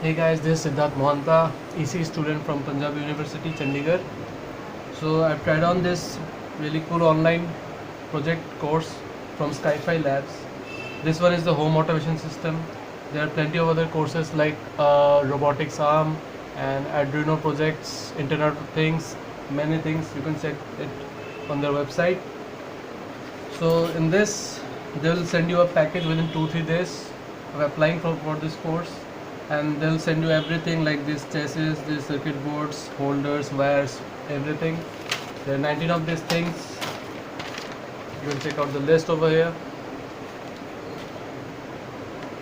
Hey guys, this is Siddharth Mohanta, EC student from Punjab University, Chandigarh. So I've tried on this really cool online project course from Skyfi Labs. This one is the home automation system. There are plenty of other courses like robotics arm and Arduino projects, Internet of Things, many things. You can check it on their website. So in this, they will send you a package within 2-3 days of applying for this course, and they'll send you everything like this chassis, these circuit boards, holders, wires, everything. There are 19 of these things. You can check out the list over here.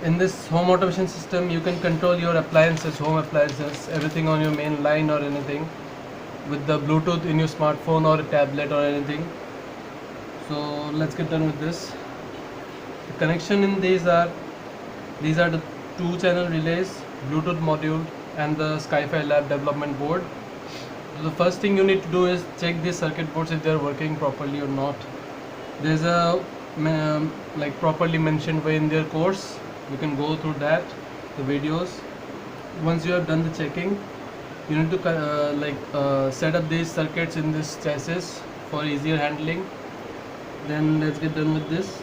In this home automation system, you can control your appliances, home appliances, everything on your main line or anything with the Bluetooth in your smartphone or a tablet or anything. So let's get done with this. The connection in these are the 2-channel relays, Bluetooth module, and the Skyfi Lab development board. So the first thing you need to do is check these circuit boards if they are working properly or not. There's a like properly mentioned way in their course. You can go through that, the videos. Once you have done the checking, you need to set up these circuits in this chassis for easier handling. Then let's get done with this.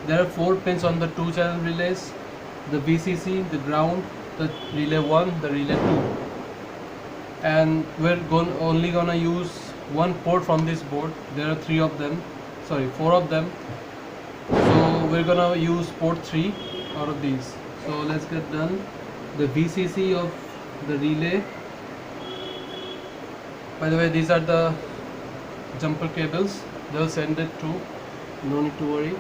There are 4 pins on the 2-channel relays: the VCC, the ground, the relay 1, the relay 2. And we're only gonna use one port from this board. There are 4 of them. So we're gonna use port 3 out of these. So let's get done. The VCC of the relay. By the way, these are the jumper cables. They'll send it to. No need to worry.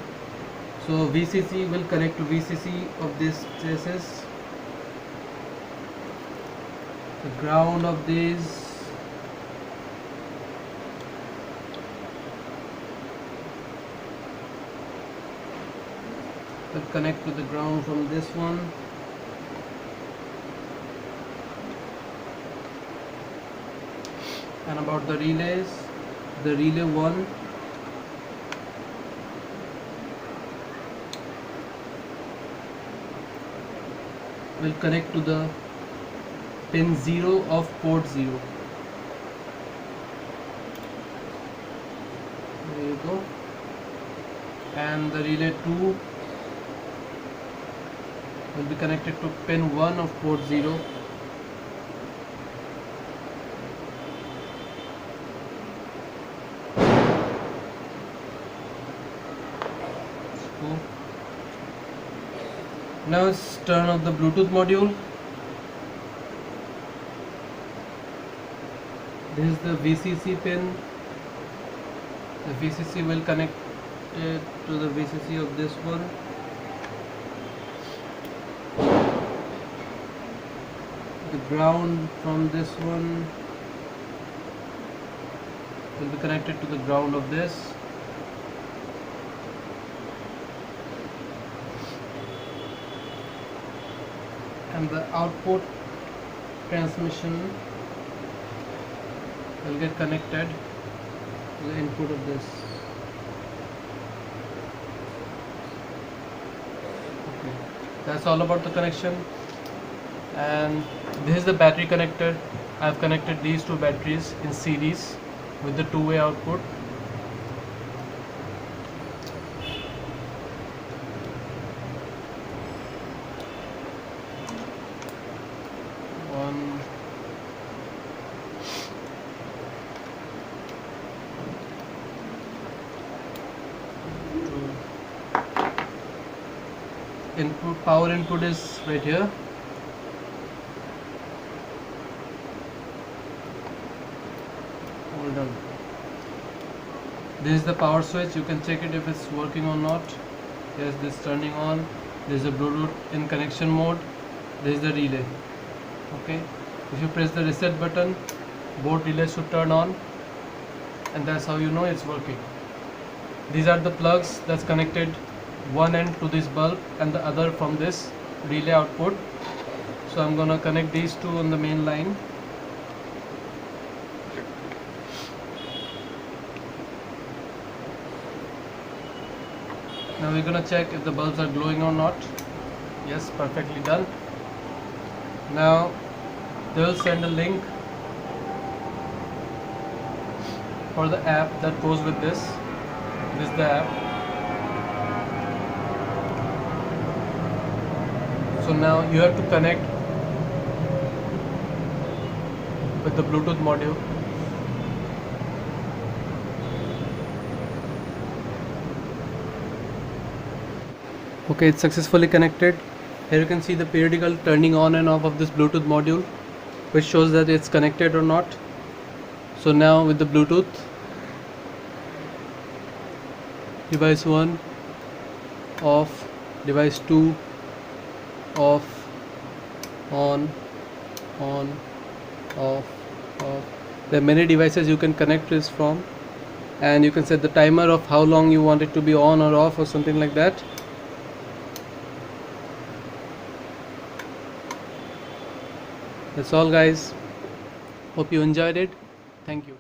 So VCC will connect to VCC of this chassis. The ground of these will connect to the ground from this one. And about the relays, the relay 1 will connect to the pin 0 of port 0. There you go. And the relay 2 will be connected to pin 1 of port 0. Now let's turn off the Bluetooth module. This is the VCC pin. The VCC will connect it to the VCC of this one. The ground from this one will be connected to the ground of this. And the output transmission will get connected to the input of this. Okay. That's all about the connection. And this is the battery connector. I've connected these 2 batteries in series with the 2-way output. One, two. Power input is right here. Hold on. This is the power switch. You can check it if it's working or not. Yes, this is turning on. This is the Bluetooth in connection mode. This is the relay. Okay, if you press the reset button, both relays should turn on, and that's how you know it's working. These are the plugs that's connected one end to this bulb and the other from this relay output. So I'm gonna connect these 2 on the main line. Now we're gonna check if the bulbs are glowing or not. Yes, perfectly done. Now they'll send a link for the app that goes with this. This is the app. So now you have to connect with the Bluetooth module. Okay, it's successfully connected. Here you can see the periodical turning on and off of this Bluetooth module, which shows that it's connected or not. So now with the Bluetooth, device 1 off, device 2 off, on, off. There are many devices you can connect this from, and you can set the timer of how long you want it to be on or off or something like that. That's all, guys. Hope you enjoyed it. Thank you.